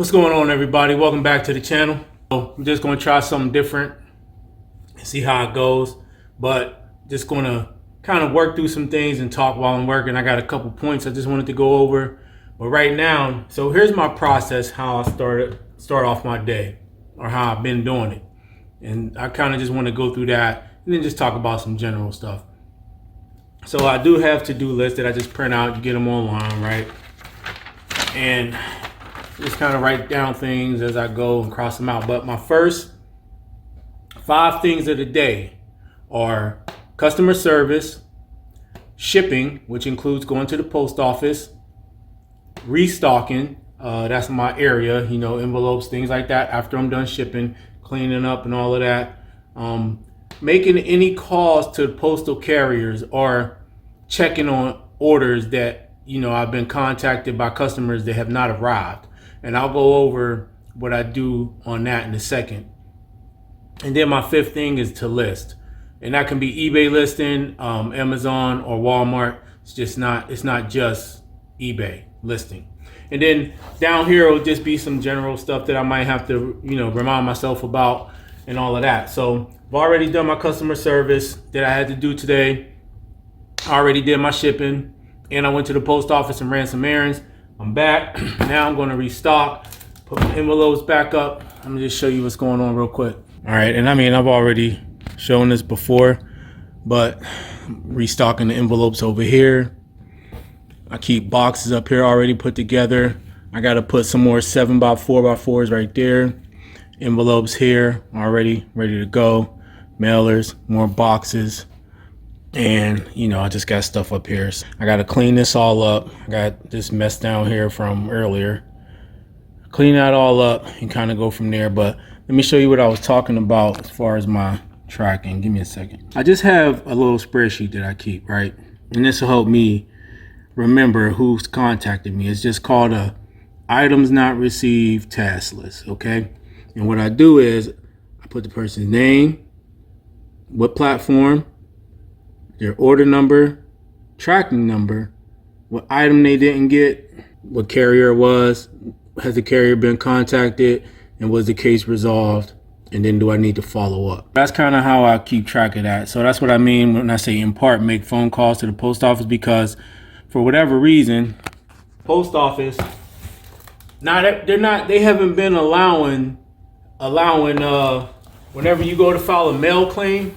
What's going on, everybody? Welcome back to the channel. So I'm just going to try something different and see how it goes, but just going to kind of work through some things and talk while I'm working. I got a couple points I just wanted to go over, but right now, so here's my process, how I start off my day, or how I've been doing it. And I kind of just want to go through that and then just talk about some general stuff. So I do have to-do lists that I just print out. You get them online, right? And just kind of write down things as I go and cross them out. But my first 5 things of the day are customer service, shipping, which includes going to the post office, restocking, that's my area, envelopes, things like that after I'm done shipping, cleaning up and all of that. Making any calls to postal carriers or checking on orders that, I've been contacted by customers that have not arrived. And I'll go over what I do on that in a second. And then my 5th thing is to list. And that can be eBay listing, Amazon or Walmart. It's not just eBay listing. And then down here will just be some general stuff that I might have to, remind myself about and all of that. So I've already done my customer service that I had to do today. I already did my shipping, and I went to the post office and ran some errands. I'm back. Now I'm going to restock, put my envelopes back up. Let me just show you what's going on real quick. All right, and I've already shown this before, but I'm restocking the envelopes over here. I keep boxes up here already put together. I got to put some more 7x4x4s right there. Envelopes here already ready to go. Mailers, more boxes. And I just got stuff up here. So I got to clean this all up. I got this mess down here from earlier. Clean that all up and kind of go from there. But let me show you what I was talking about as far as my tracking. Give me a second. I just have a little spreadsheet that I keep, right? And this will help me remember who's contacted me. It's just called a items not received task list, okay? And what I do is I put the person's name, what platform, their order number, tracking number, what item they didn't get, what carrier it was, has the carrier been contacted, and was the case resolved, and then do I need to follow up? That's kind of how I keep track of that. So that's what I mean when I say in part make phone calls to the post office, because for whatever reason, post office, they haven't been allowing whenever you go to file a mail claim,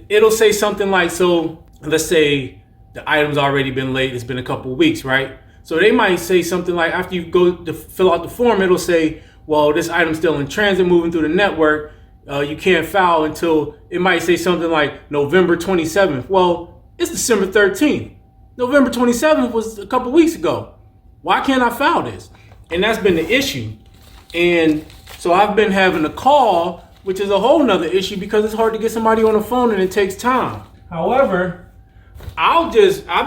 it'll say something like, so let's say the item's already been late, it's been a couple of weeks, right? So they might say something like, after you go to fill out the form, it'll say, well, this item's still in transit moving through the network, you can't file until, it might say something like November 27th. Well, it's December 13th. November 27th was a couple weeks ago. Why can't I file this? And that's been the issue. And so I've been having to call, which is a whole nother issue because it's hard to get somebody on the phone and it takes time. However, I've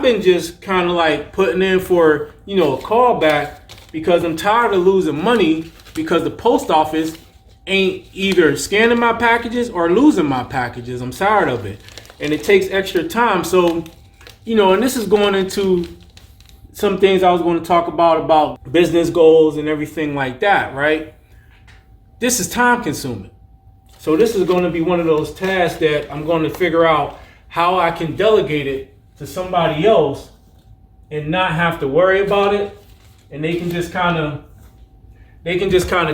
been just kind of like putting in for, a callback because I'm tired of losing money because the post office ain't either scanning my packages or losing my packages. I'm tired of it. And it takes extra time. So, and this is going into some things I was going to talk about business goals and everything like that, right? This is time consuming. So this is going to be one of those tasks that I'm going to figure out how I can delegate it to somebody else and not have to worry about it. And they can just kind of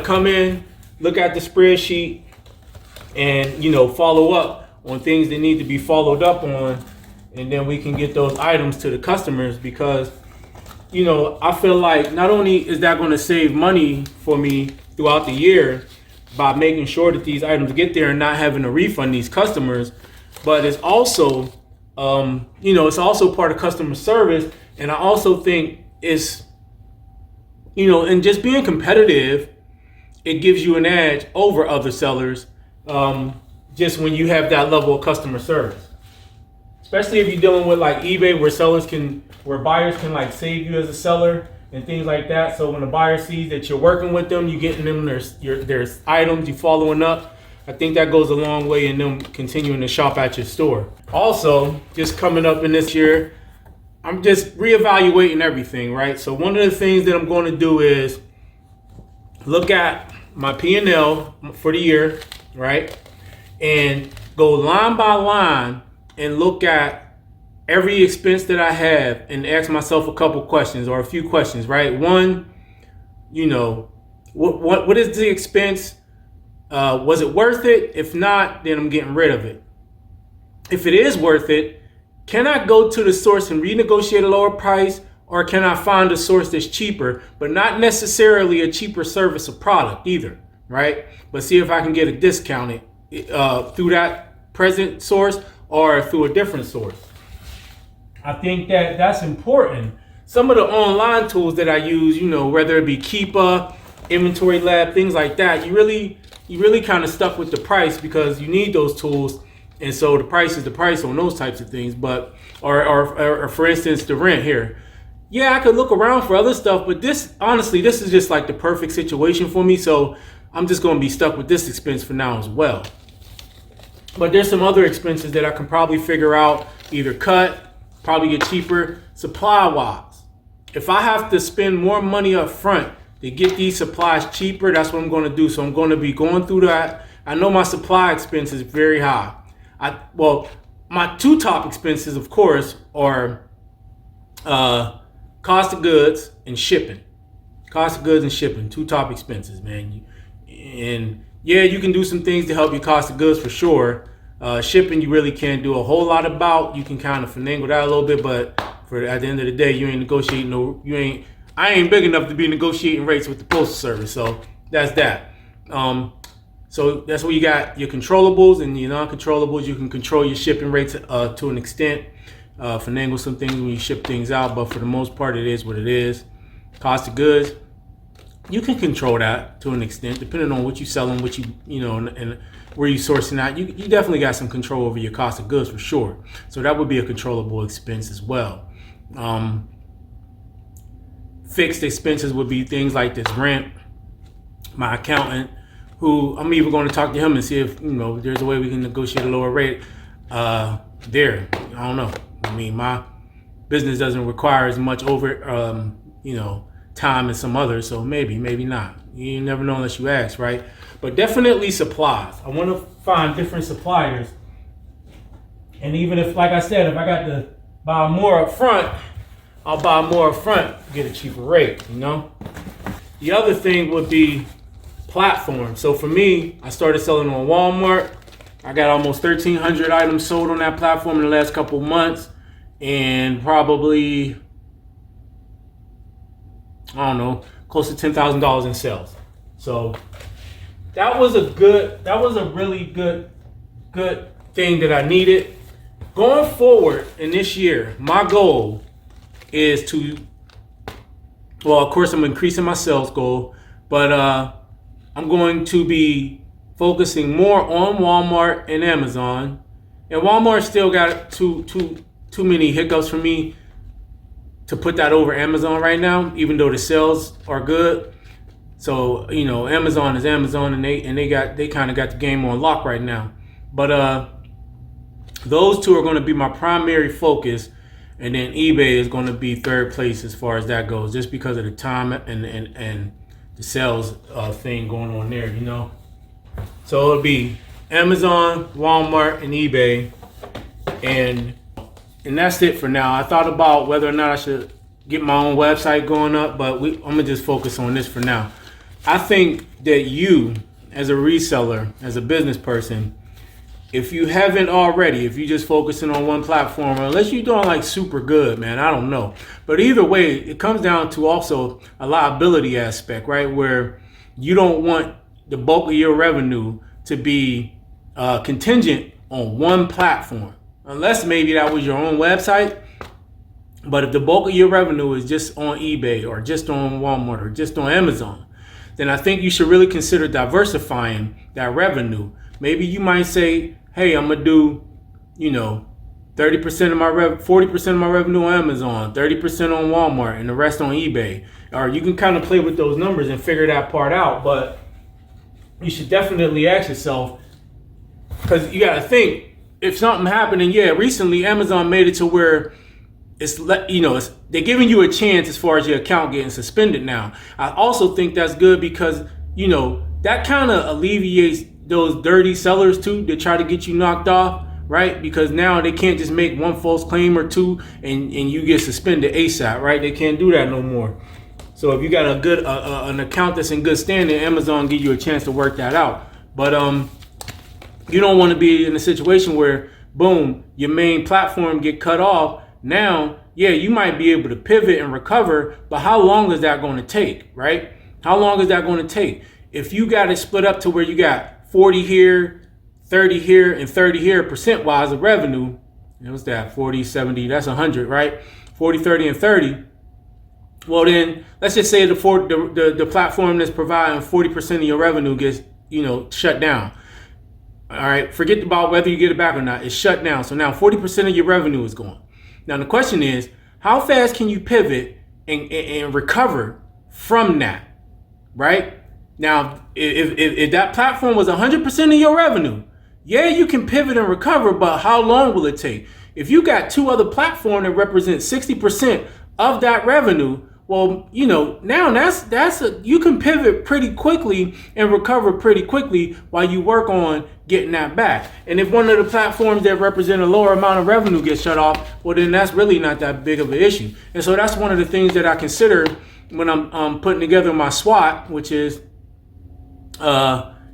come in, look at the spreadsheet and, follow up on things that need to be followed up on. And then we can get those items to the customers because, I feel like not only is that going to save money for me throughout the year, by making sure that these items get there and not having to refund these customers, but it's also, it's also part of customer service. And I also think it's, and just being competitive, it gives you an edge over other sellers, just when you have that level of customer service. Especially if you're dealing with like eBay, where buyers can like save you as a seller and things like that. So when the buyer sees that you're working with them, you're getting them their items, you following up. I think that goes a long way in them continuing to shop at your store. Also, just coming up in this year, I'm just reevaluating everything, right? So one of the things that I'm going to do is look at my P&L for the year, right? And go line by line and look at every expense that I have and ask myself a couple questions or a few questions, right? One, what is the expense? Was it worth it? If not, then I'm getting rid of it. If it is worth it, can I go to the source and renegotiate a lower price, or can I find a source that's cheaper, but not necessarily a cheaper service or product either, right? But see if I can get a discount through that present source or through a different source. I think that that's important. Some of the online tools that I use, whether it be Keepa, Inventory Lab, things like that, you really kind of stuck with the price because you need those tools. And so the price is the price on those types of things. But, or for instance, the rent here. Yeah, I could look around for other stuff, but this is just like the perfect situation for me. So I'm just going to be stuck with this expense for now as well. But there's some other expenses that I can probably figure out, either cut, probably get cheaper, supply-wise. If I have to spend more money up front to get these supplies cheaper, that's what I'm going to do. So I'm going to be going through that. I know my supply expense is very high. My two top expenses, of course, are cost of goods and shipping. Cost of goods and shipping, two top expenses, man. And yeah, you can do some things to help your cost of goods for sure. Shipping, you really can't do a whole lot about. You can kind of finagle that a little bit, but at the end of the day, you ain't negotiating. I ain't big enough to be negotiating rates with the Postal Service, so that's that. So that's where you got your controllables and your non-controllables. You can control your shipping rates to an extent, finagle some things when you ship things out, but for the most part, it is what it is. Cost of goods, you can control that to an extent, depending on what you're selling, and where you're sourcing out. You definitely got some control over your cost of goods for sure. So that would be a controllable expense as well. Fixed expenses would be things like this rent, my accountant, who I'm even going to talk to him and see if there's a way we can negotiate a lower rate there. I don't know. I mean, my business doesn't require as much time as some others, so maybe not. You never know unless you ask, right? But definitely supplies. I want to find different suppliers, and even if, like I said, if I got to buy more up front, I'll buy more up front, get a cheaper rate. The other thing would be platform. So for me, I started selling on Walmart. I got almost 1,300 items sold on that platform in the last couple months, and probably, I don't know, close to $10,000 in sales. So that was a really good thing that I needed. Going forward in this year, my goal is to, of course I'm increasing my sales goal, but I'm going to be focusing more on Walmart and Amazon. And Walmart still got too many hiccups for me to put that over Amazon right now, even though the sales are good. So, Amazon is Amazon, and they kind of got the game on lock right now. But those two are going to be my primary focus, and then eBay is going to be third place as far as that goes, just because of the time and the sales thing going on there, So it'll be Amazon, Walmart, and eBay, and that's it for now. I thought about whether or not I should get my own website going up, but I'm gonna just focus on this for now. I think that you, as a reseller, as a business person, if you haven't already, if you're just focusing on one platform, or unless you're doing like super good, man, I don't know. But either way, it comes down to also a liability aspect, right? Where you don't want the bulk of your revenue to be contingent on one platform, unless maybe that was your own website. But if the bulk of your revenue is just on eBay or just on Walmart or just on Amazon, then I think you should really consider diversifying that revenue. Maybe you might say, hey, I'm gonna do, 30% of my 40% of my revenue on Amazon, 30% on Walmart, and the rest on eBay. Or you can kind of play with those numbers and figure that part out. But you should definitely ask yourself, because you gotta think, if something happened, and recently Amazon made it to where they're giving you a chance as far as your account getting suspended now. I also think that's good because, that kind of alleviates those dirty sellers too that try to get you knocked off, right? Because now they can't just make one false claim or two and you get suspended ASAP, right? They can't do that no more. So if you got a good an account that's in good standing, Amazon give you a chance to work that out. But you don't want to be in a situation where, boom, your main platform get cut off. Now, yeah, you might be able to pivot and recover, but how long is that going to take, right? How long is that going to take? If you got it split up to where you got 40 here, 30 here, and 30 here percent-wise of revenue, what's that, 40, 70, that's 100, right? 40, 30, and 30. Well, then let's just say the platform that's providing 40% of your revenue gets, shut down. All right, forget about whether you get it back or not. It's shut down. So now 40% of your revenue is gone. Now the question is, how fast can you pivot and recover from that, right? Now, if that platform was 100% of your revenue, yeah, you can pivot and recover, but how long will it take? If you got two other platforms that represent 60% of that revenue, well, now you can pivot pretty quickly and recover pretty quickly while you work on getting that back. And if one of the platforms that represent a lower amount of revenue gets shut off, well, then that's really not that big of an issue. And so that's one of the things that I consider when I'm putting together my SWOT, which is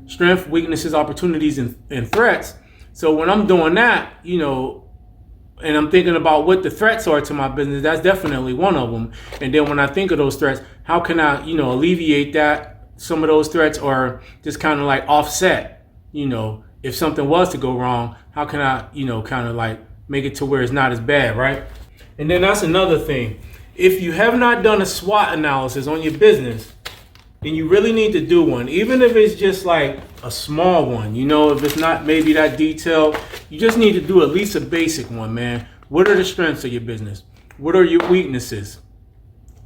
strengths, weaknesses, opportunities, and threats. So when I'm doing that, and I'm thinking about what the threats are to my business, that's definitely one of them. And then when I think of those threats, how can I, alleviate some of those threats, or just kind of like offset, if something was to go wrong, how can I, kind of like make it to where it's not as bad, right? And then that's another thing. If you have not done a SWOT analysis on your business, then you really need to do one, even if it's just like a small one. If it's not maybe that detailed, you just need to do at least a basic one, man. What are the strengths of your business? What are your weaknesses?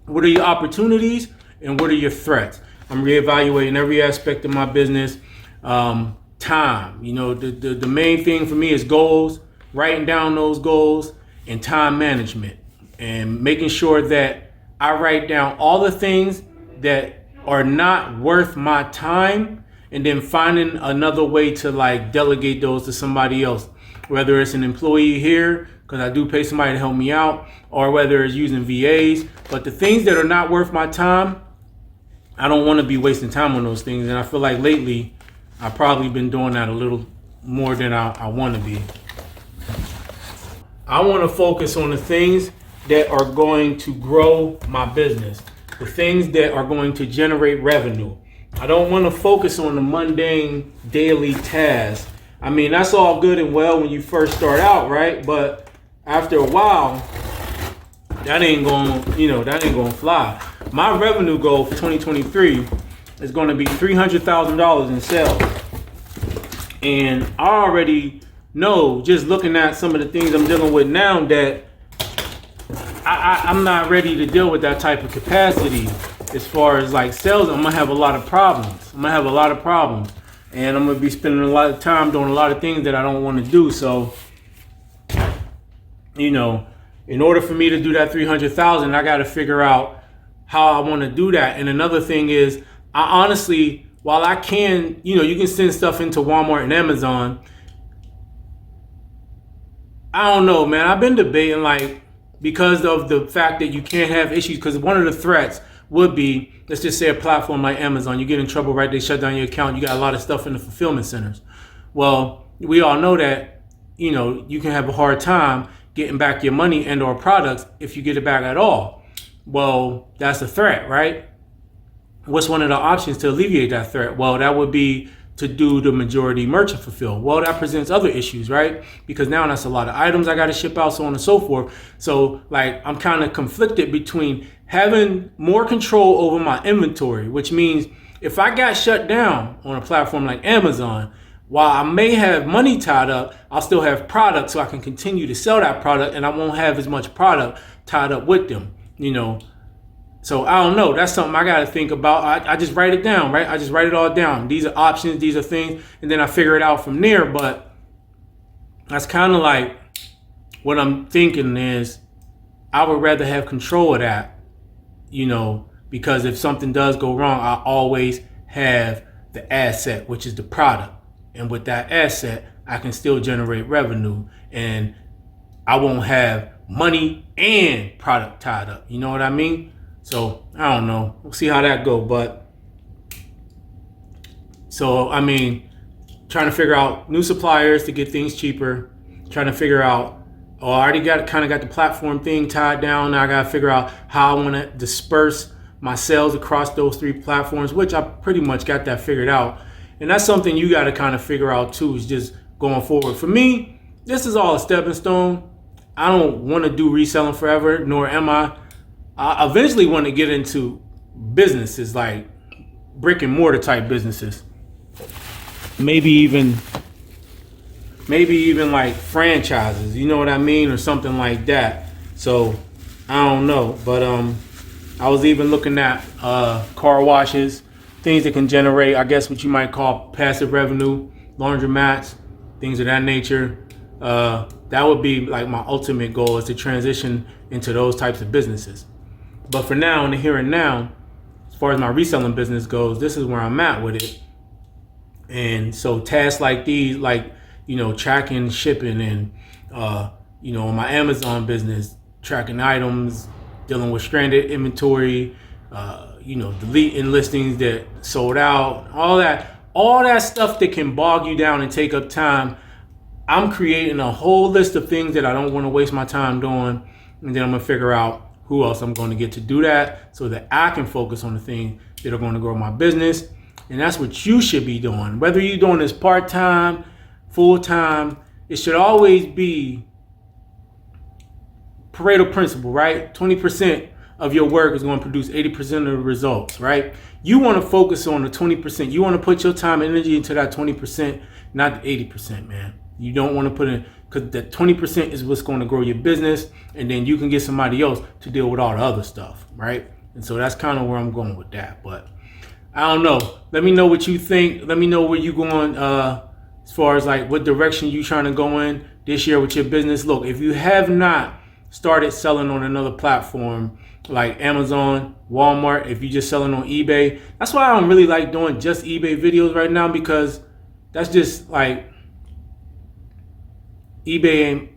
What are your opportunities? And what are your threats? I'm reevaluating every aspect of my business. Time, the main thing for me is goals, writing down those goals, and time management, and making sure that I write down all the things that are not worth my time, and then finding another way to like delegate those to somebody else, whether it's an employee here, because I do pay somebody to help me out, or whether it's using VAs. But the things that are not worth my time, I don't want to be wasting time on those things. And I feel like lately I've probably been doing that a little more than I want to be. I want to focus on the things that are going to grow my business, the things that are going to generate revenue. I don't want to focus on the mundane daily tasks. I mean, that's all good and well when you first start out, right? But after a while, that ain't going to fly. My revenue goal for 2023 is going to be $300,000 in sales. And I already know, just looking at some of the things I'm dealing with now, that I'm not ready to deal with that type of capacity. As far as like sales, I'm gonna have a lot of problems. And I'm gonna be spending a lot of time doing a lot of things that I don't want to do. So, in order for me to do that 300,000, I got to figure out how I want to do that. And another thing is, I honestly, while I can, you can send stuff into Walmart and Amazon. I don't know, man. I've been debating, like, because of the fact that you can't have issues, because one of the threats would be, let's just say a platform like Amazon, you get in trouble, right? They shut down your account. You got a lot of stuff in the fulfillment centers. Well, we all know that, you can have a hard time getting back your money and or products if you get it back at all. Well, that's a threat, right? What's one of the options to alleviate that threat? Well, that would be to do the majority merchant fulfill. Well, that presents other issues, right? Because now that's a lot of items I got to ship out, so on and so forth. So like, I'm kind of conflicted between having more control over my inventory, which means if I got shut down on a platform like Amazon, while I may have money tied up, I'll still have product, so I can continue to sell that product, and I won't have as much product tied up with them, So I don't know. That's something I got to think about. I just write it down, right? I just write it all down. These are options. These are things. And then I figure it out from there. But that's kind of like what I'm thinking is, I would rather have control of that, because if something does go wrong, I always have the asset, which is the product. And with that asset, I can still generate revenue, and I won't have money and product tied up. You know what I mean? So I don't know. We'll see how that go. But so, trying to figure out new suppliers to get things cheaper, trying to figure out, I already got the platform thing tied down. Now I got to figure out how I want to disperse my sales across those 3 platforms, which I pretty much got that figured out. And that's something you got to kind of figure out too, is just going forward. For me, this is all a stepping stone. I don't want to do reselling forever, nor am I. I eventually want to get into businesses, like brick and mortar type businesses. Maybe even like franchises, you know what I mean, or something like that. So I don't know, but I was even looking at car washes, things that can generate, I guess, what you might call passive revenue, laundromats, things of that nature. That would be like my ultimate goal, is to transition into those types of businesses. But for now, in the here and now, as far as my reselling business goes, this is where I'm at with it. And so tasks like these, like, tracking shipping, and on my Amazon business, tracking items, dealing with stranded inventory, deleting listings that sold out, all that stuff that can bog you down and take up time. I'm creating a whole list of things that I don't want to waste my time doing, and then I'm gonna figure out who else I'm going to get to do that, so that I can focus on the things that are going to grow my business. And that's what you should be doing. Whether you're doing this part-time, full-time, it should always be Pareto principle, right? 20% of your work is going to produce 80% of the results, right? You want to focus on the 20%. You want to put your time and energy into that 20%, not the 80%, man. You don't want to put in, because that 20% is what's going to grow your business, and then you can get somebody else to deal with all the other stuff, right? And so that's kind of where I'm going with that. But I don't know. Let me know what you think. Let me know where you going as far as like what direction you trying to go in this year with your business. Look, if you have not started selling on another platform like Amazon, Walmart, if you're just selling on eBay, that's why I don't really like doing just eBay videos right now, because that's just like, eBay ain't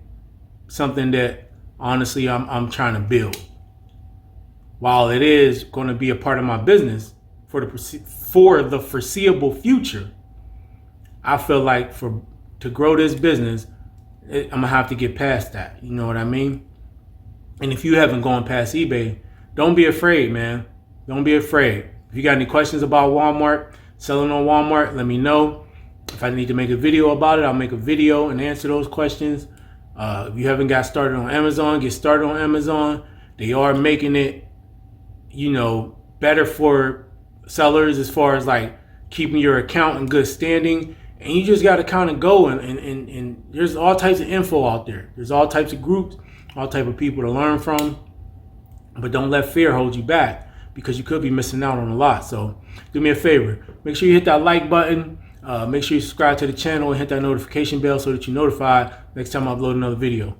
something that honestly I'm trying to build. While it is going to be a part of my business for the foreseeable future, I feel like to grow this business, I'm gonna have to get past that. You know what I mean? And if you haven't gone past eBay, don't be afraid, man. Don't be afraid. If you got any questions about Walmart, selling on Walmart, let me know. If I need to make a video about it, I'll make a video and answer those questions. If you haven't got started on Amazon, get started on Amazon. They are making it, better for sellers as far as like keeping your account in good standing. And you just got to kind of go and there's all types of info out there. There's all types of groups, all type of people to learn from. But don't let fear hold you back, because you could be missing out on a lot. So do me a favor. Make sure you hit that like button. Make sure you subscribe to the channel and hit that notification bell so that you're notified next time I upload another video.